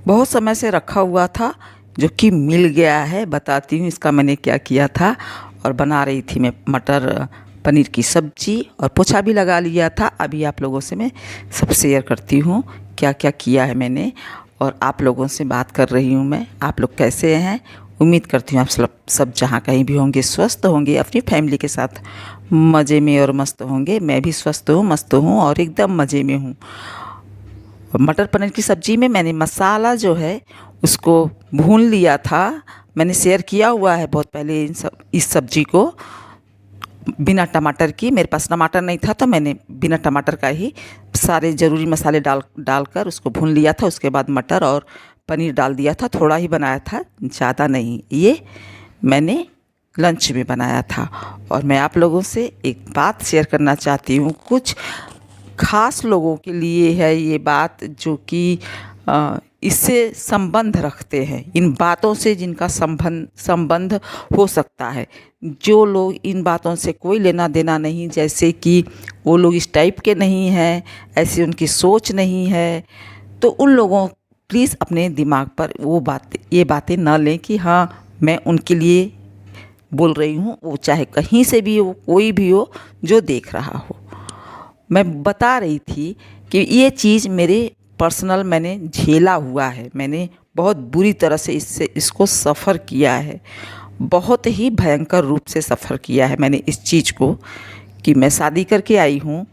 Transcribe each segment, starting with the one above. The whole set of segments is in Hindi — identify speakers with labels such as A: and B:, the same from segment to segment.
A: बहुत समय से रखा हुआ था, जो कि मिल गया है। बताती हूँ इसका मैंने क्या किया था। और बना रही थी मैं मटर पनीर की सब्ज़ी, और पोछा भी लगा लिया था। अभी आप लोगों से मैं सब शेयर करती हूँ क्या क्या किया है मैंने, और आप लोगों से बात कर रही हूँ मैं। आप लोग कैसे हैं? उम्मीद करती हूँ आप सब जहाँ कहीं भी होंगे स्वस्थ होंगे, अपनी फैमिली के साथ मज़े में और मस्त होंगे। मैं भी स्वस्थ हूँ, मस्त हूँ और एकदम मज़े में हूँ। और मटर पनीर की सब्ज़ी में मैंने मसाला जो है उसको भून लिया था। मैंने शेयर किया हुआ है बहुत पहले इस सब्ज़ी को बिना टमाटर की। मेरे पास टमाटर नहीं था तो मैंने बिना टमाटर का ही सारे ज़रूरी मसाले डालकर उसको भून लिया था। उसके बाद मटर और पनीर डाल दिया था। थोड़ा ही बनाया था, ज़्यादा नहीं। ये मैंने लंच में बनाया था। और मैं आप लोगों से एक बात शेयर करना चाहती हूँ। कुछ ख़ास लोगों के लिए है ये बात, जो कि इससे संबंध रखते हैं, इन बातों से जिनका संबंध हो सकता है। जो लोग इन बातों से कोई लेना देना नहीं, जैसे कि वो लोग इस टाइप के नहीं हैं, ऐसी उनकी सोच नहीं है, तो उन लोगों प्लीज़ अपने दिमाग पर ये बातें ना लें कि हाँ मैं उनके लिए बोल रही हूँ। वो चाहे कहीं से भी हो, कोई भी हो जो देख रहा हो। मैं बता रही थी कि ये चीज़ मेरे पर्सनल मैंने झेला हुआ है। मैंने बहुत बुरी तरह से इसको सफ़र किया है। बहुत ही भयंकर रूप से सफ़र किया है मैंने इस चीज़ को। कि मैं शादी करके आई हूँ,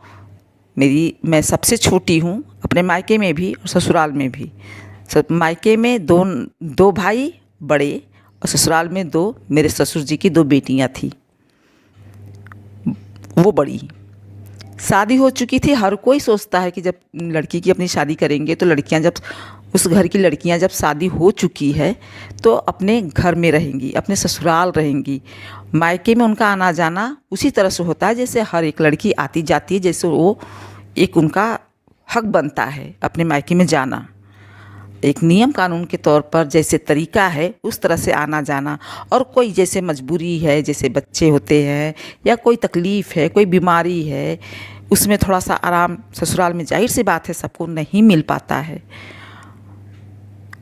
A: मैं सबसे छोटी हूँ, अपने मायके में भी और ससुराल में भी। सब मायके में दो भाई बड़े, और ससुराल में दो मेरे ससुर जी की दो बेटियाँ थी, वो बड़ी। शादी हो चुकी थी। हर कोई सोचता है कि जब लड़की की अपनी शादी करेंगे तो लड़कियां जब उस घर की लड़कियां जब शादी हो चुकी है तो अपने घर में रहेंगी, अपने ससुराल रहेंगी। मायके में उनका आना जाना उसी तरह से होता है जैसे हर एक लड़की आती जाती है, जैसे वो एक उनका हक बनता है अपने मायके में जाना। एक नियम कानून के तौर पर जैसे तरीका है उस तरह से आना जाना। और कोई जैसे मजबूरी है, जैसे बच्चे होते हैं या कोई तकलीफ़ है, कोई बीमारी है, उसमें थोड़ा सा आराम ससुराल में जाहिर सी बात है सबको नहीं मिल पाता है,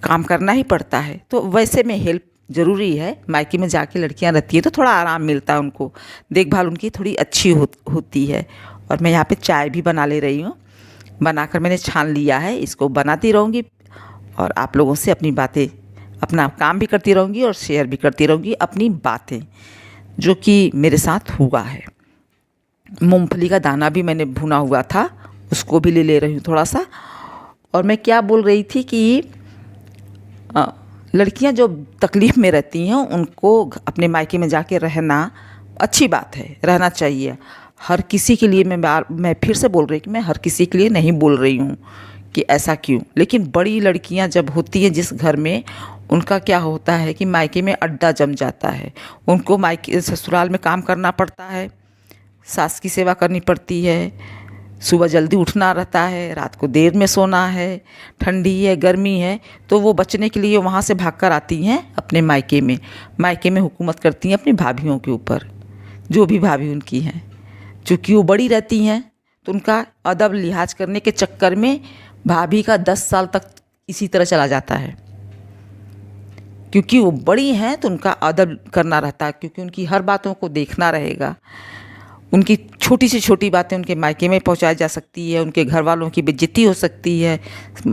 A: काम करना ही पड़ता है। तो वैसे में हेल्प ज़रूरी है। मायके में जाके लड़कियां रहती हैं तो थोड़ा आराम मिलता है उनको, देखभाल उनकी थोड़ी अच्छी होती है। और मैं यहाँ पे चाय भी बना ले रही हूँ। बनाकर मैंने छान लिया है, इसको बनाती रहूँगी और आप लोगों से अपनी बातें, अपना काम भी करती रहूँगी और शेयर भी करती रहूँगी अपनी बातें जो कि मेरे साथ हुआ है। मूंगफली का दाना भी मैंने भुना हुआ था, उसको भी ले रही हूँ थोड़ा सा। और मैं क्या बोल रही थी कि लड़कियां जो तकलीफ़ में रहती हैं उनको अपने मायके में जाके रहना अच्छी बात है, रहना चाहिए। हर किसी के लिए मैं फिर से बोल रही हूँ कि मैं हर किसी के लिए नहीं बोल रही हूँ कि ऐसा क्यों। लेकिन बड़ी लड़कियां जब होती हैं जिस घर में, उनका क्या होता है कि मायके में अड्डा जम जाता है। उनको मायके ससुराल में काम करना पड़ता है, सास की सेवा करनी पड़ती है, सुबह जल्दी उठना रहता है, रात को देर में सोना है, ठंडी है गर्मी है, तो वो बचने के लिए वहाँ से भागकर आती हैं अपने मायके में। मायके में हुकूमत करती हैं अपनी भाभीयों के ऊपर, जो भी भाभी उनकी हैं। चूँकि वो बड़ी रहती हैं तो उनका अदब लिहाज करने के चक्कर में भाभी का 10 साल तक इसी तरह चला जाता है। क्योंकि वो बड़ी हैं तो उनका अदब करना रहता है, क्योंकि उनकी हर बातों को देखना रहेगा। उनकी छोटी से छोटी बातें उनके मायके में पहुंचाई जा सकती है, उनके घर वालों की बेइज्जती हो सकती है,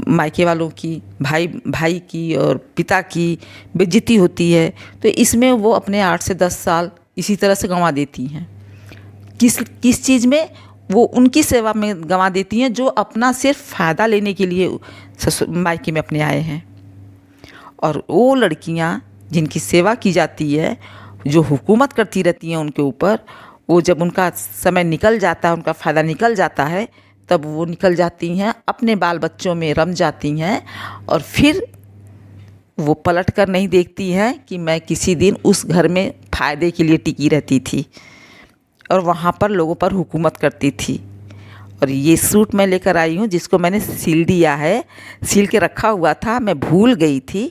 A: मायके वालों की, भाई की और पिता की बेइज्जती होती है। तो इसमें वो अपने 8 से 10 साल इसी तरह से गंवा देती हैं। किस चीज़ में? वो उनकी सेवा में गंवा देती हैं जो अपना सिर्फ फ़ायदा लेने के लिए मायके में अपने आए हैं। और वो लड़कियां जिनकी सेवा की जाती है, जो हुकूमत करती रहती हैं उनके ऊपर, वो जब उनका समय निकल जाता है, उनका फ़ायदा निकल जाता है, तब वो निकल जाती हैं अपने बाल बच्चों में रम जाती हैं। और फिर वो पलट कर नहीं देखती हैं कि मैं किसी दिन उस घर में फ़ायदे के लिए टिकी रहती थी और वहाँ पर लोगों पर हुकूमत करती थी। और ये सूट मैं लेकर आई हूँ जिसको मैंने सिल दिया है, सिल के रखा हुआ था, मैं भूल गई थी,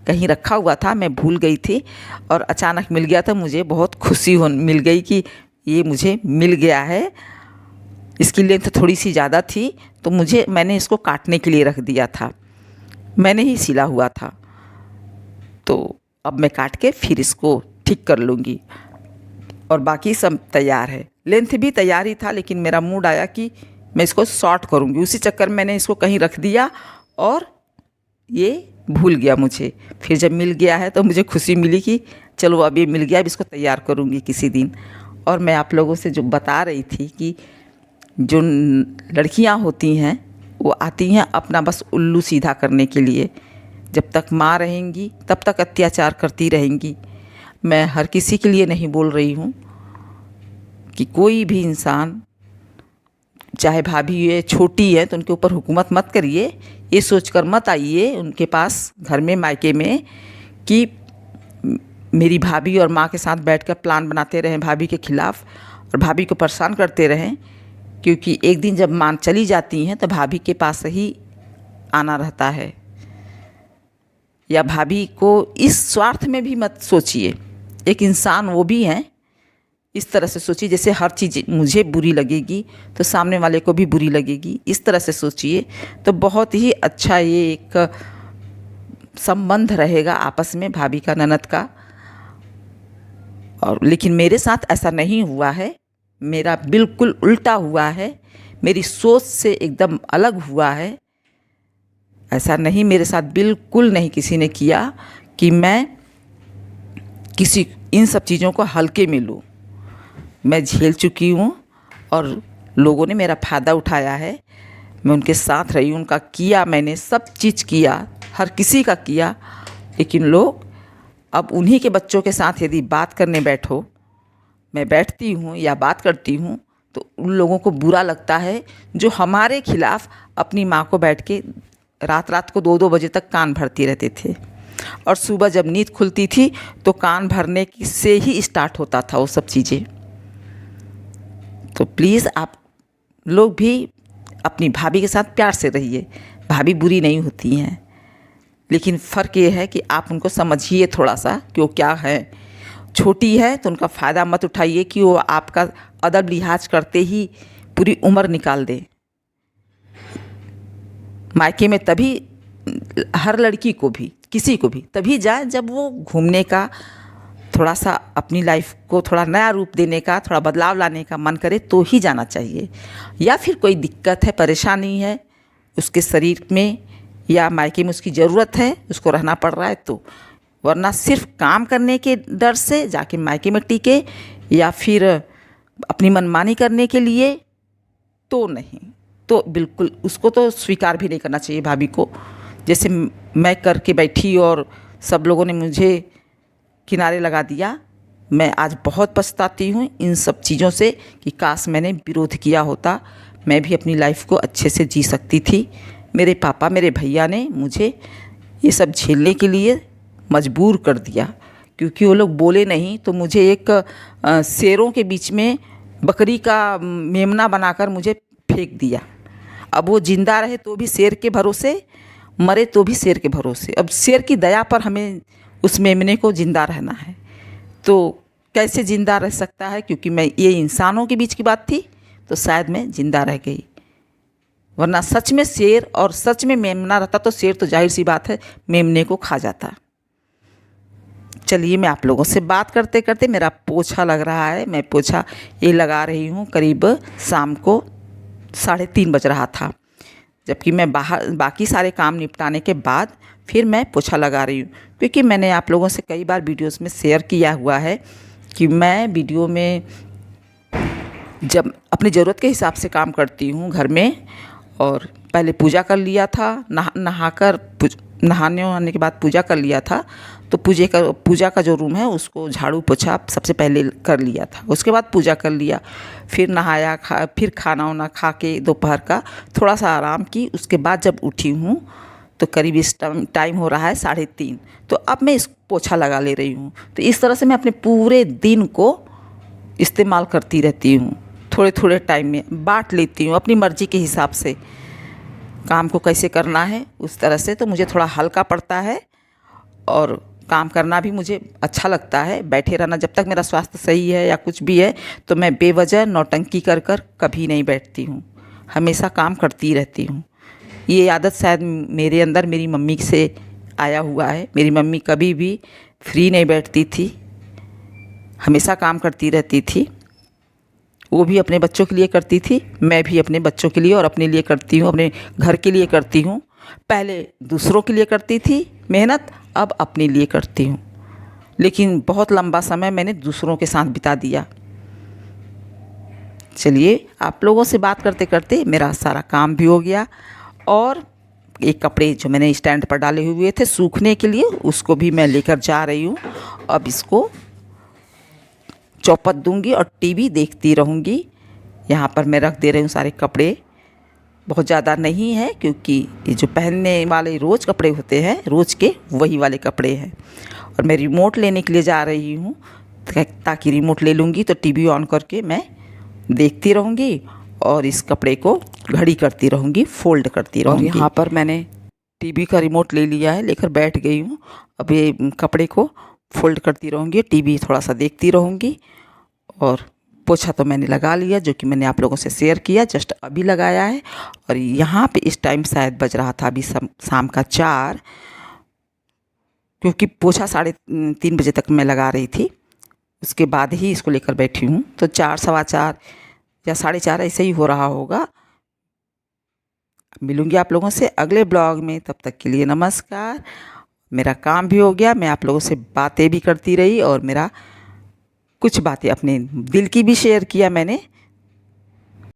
A: कहीं रखा हुआ था, मैं भूल गई थी और अचानक मिल गया था। मुझे बहुत खुशी मिल गई कि ये मुझे मिल गया है। इसकी लेंथ थोड़ी सी ज़्यादा थी तो मैंने इसको काटने के लिए रख दिया था। मैंने ही सिला हुआ था। तो अब मैं काट के फिर इसको ठीक कर लूँगी और बाकी सब तैयार है। लेंथ भी तैयार ही था, लेकिन मेरा मूड आया कि मैं इसको शॉर्ट करूँगी। उसी चक्कर में मैंने इसको कहीं रख दिया और ये भूल गया मुझे। फिर जब मिल गया है तो मुझे खुशी मिली कि चलो अब ये मिल गया, अब इसको तैयार करूँगी किसी दिन। और मैं आप लोगों से जो बता रही थी कि जो लड़कियां होती हैं वो आती हैं अपना बस उल्लू सीधा करने के लिए। जब तक माँ रहेंगी तब तक अत्याचार करती रहेंगी। मैं हर किसी के लिए नहीं बोल रही हूँ कि कोई भी इंसान, चाहे भाभी ये छोटी है तो उनके ऊपर हुकूमत मत करिए। ये सोचकर मत आइए उनके पास घर में, मायके में, कि मेरी भाभी और माँ के साथ बैठकर प्लान बनाते रहें भाभी के ख़िलाफ़ और भाभी को परेशान करते रहें। क्योंकि एक दिन जब माँ चली जाती हैं तो भाभी के पास ही आना रहता है। या भाभी को इस स्वार्थ में भी मत सोचिए। एक इंसान वो भी हैं, इस तरह से सोचिए जैसे हर चीज़ मुझे बुरी लगेगी तो सामने वाले को भी बुरी लगेगी। इस तरह से सोचिए तो बहुत ही अच्छा ये एक संबंध रहेगा आपस में भाभी का, ननद का। और लेकिन मेरे साथ ऐसा नहीं हुआ है, मेरा बिल्कुल उल्टा हुआ है। मेरी सोच से एकदम अलग हुआ है। ऐसा नहीं, मेरे साथ बिल्कुल नहीं किसी ने किया कि मैं किसी इन सब चीज़ों को हल्के में लूँ। मैं झेल चुकी हूँ और लोगों ने मेरा फ़ायदा उठाया है। मैं उनके साथ रही, उनका किया, मैंने सब चीज़ किया, हर किसी का किया। लेकिन लोग अब उन्हीं के बच्चों के साथ यदि बात करने बैठो, मैं बैठती हूँ या बात करती हूँ तो उन लोगों को बुरा लगता है जो हमारे खिलाफ़ अपनी माँ को बैठ के रात रात को 2-2 बजे तक कान भरती रहते थे। और सुबह जब नींद खुलती थी तो कान भरने से ही स्टार्ट होता था वो सब चीज़ें। तो प्लीज़ आप लोग भी अपनी भाभी के साथ प्यार से रहिए। भाभी बुरी नहीं होती हैं, लेकिन फ़र्क ये है कि आप उनको समझिए थोड़ा सा कि वो क्या है। छोटी है तो उनका फ़ायदा मत उठाइए कि वो आपका अदब लिहाज करते ही पूरी उम्र निकाल दे। मायके में तभी हर लड़की को भी, किसी को भी तभी जाए जब वो घूमने का, थोड़ा सा अपनी लाइफ को थोड़ा नया रूप देने का, थोड़ा बदलाव लाने का मन करे तो ही जाना चाहिए। या फिर कोई दिक्कत है, परेशानी है उसके शरीर में या मायके में उसकी ज़रूरत है, उसको रहना पड़ रहा है तो। वरना सिर्फ काम करने के डर से जाके मायके में टिके या फिर अपनी मनमानी करने के लिए तो नहीं। तो बिल्कुल उसको तो स्वीकार भी नहीं करना चाहिए भाभी को। जैसे मैं करके बैठी और सब लोगों ने मुझे किनारे लगा दिया। मैं आज बहुत पछताती हूँ इन सब चीज़ों से कि काश मैंने विरोध किया होता, मैं भी अपनी लाइफ को अच्छे से जी सकती थी। मेरे पापा, मेरे भैया ने मुझे ये सब झेलने के लिए मजबूर कर दिया। क्योंकि वो लोग बोले नहीं तो मुझे एक शेरों के बीच में बकरी का मेमना बनाकर मुझे फेंक दिया। अब वो ज़िंदा रहे तो भी शेर के भरोसे, मरे तो भी शेर के भरोसे। अब शेर की दया पर हमें उस मेमने को ज़िंदा रहना है। तो कैसे ज़िंदा रह सकता है? क्योंकि मैं ये इंसानों के बीच की बात थी तो शायद मैं ज़िंदा रह गई। वरना सच में शेर और सच में मेमना रहता तो शेर तो जाहिर सी बात है मेमने को खा जाता। चलिए, मैं आप लोगों से बात करते करते मेरा पोछा लग रहा है। मैं पोछा ये लगा रही हूँ करीब शाम को 3:30 बज रहा था, जबकि मैं बाकी सारे काम निपटाने के बाद फिर मैं पोछा लगा रही हूँ। क्योंकि मैंने आप लोगों से कई बार वीडियोस में शेयर किया हुआ है कि मैं वीडियो में जब अपनी ज़रूरत के हिसाब से काम करती हूँ घर में। और पहले पूजा कर लिया था, नहाने वहाने के बाद पूजा कर लिया था। तो पूजा का जो रूम है उसको झाड़ू पोछा सबसे पहले कर लिया था। उसके बाद पूजा कर लिया, फिर नहाया, फिर खाना वाना खा के दोपहर का थोड़ा सा आराम की। उसके बाद जब उठी हूँ तो करीब इस टाइम हो रहा है 3:30। तो अब मैं इस पोछा लगा ले रही हूँ। तो इस तरह से मैं अपने पूरे दिन को इस्तेमाल करती रहती हूँ। थोड़े थोड़े टाइम में बांट लेती हूँ अपनी मर्ज़ी के हिसाब से काम को कैसे करना है उस तरह से। तो मुझे थोड़ा हल्का पड़ता है और काम करना भी मुझे अच्छा लगता है। बैठे रहना, जब तक मेरा स्वास्थ्य सही है या कुछ भी है तो मैं बेवजह नौटंकी कर कभी नहीं बैठती हूँ, हमेशा काम करती रहती हूँ। ये आदत शायद मेरे अंदर मेरी मम्मी से आया हुआ है। मेरी मम्मी कभी भी फ्री नहीं बैठती थी, हमेशा काम करती रहती थी। वो भी अपने बच्चों के लिए करती थी, मैं भी अपने बच्चों के लिए और अपने लिए करती हूँ, अपने घर के लिए करती हूँ। पहले दूसरों के लिए करती थी मेहनत, अब अपने लिए करती हूँ। लेकिन बहुत लंबा समय मैंने दूसरों के साथ बिता दिया। चलिए, आप लोगों से बात करते करते मेरा सारा काम भी हो गया और एक कपड़े जो मैंने स्टैंड पर डाले हुए थे सूखने के लिए, उसको भी मैं लेकर जा रही हूँ। अब इसको चौपट दूंगी और टीवी देखती रहूँगी। यहाँ पर मैं रख दे रही हूँ सारे कपड़े, बहुत ज़्यादा नहीं है क्योंकि ये जो पहनने वाले रोज़ कपड़े होते हैं, रोज़ के वही वाले कपड़े हैं। और मैं रिमोट लेने के लिए जा रही हूँ ताकि रिमोट ले लूँगी तो टीवी ऑन करके मैं देखती रहूँगी और इस कपड़े को घड़ी करती रहूँगी, फोल्ड करती रहूँगी। और यहाँ पर मैंने टीवी का रिमोट ले लिया है, लेकर बैठ गई हूँ। अब ये कपड़े को फोल्ड करती रहूँगी, टीवी थोड़ा सा देखती रहूँगी। और पोछा तो मैंने लगा लिया, जो कि मैंने आप लोगों से शेयर किया, जस्ट अभी लगाया है। और यहाँ पे इस टाइम शायद बज रहा था अभी शाम का 4, क्योंकि पोछा 3:30 बजे तक मैं लगा रही थी, उसके बाद ही इसको लेकर बैठी हूँ। तो 4, सवा 4 या 4:30 ऐसे ही हो रहा होगा। मिलूँगी आप लोगों से अगले ब्लॉग में, तब तक के लिए नमस्कार। मेरा काम भी हो गया, मैं आप लोगों से बातें भी करती रही और मेरा कुछ बातें अपने दिल की भी शेयर किया मैंने।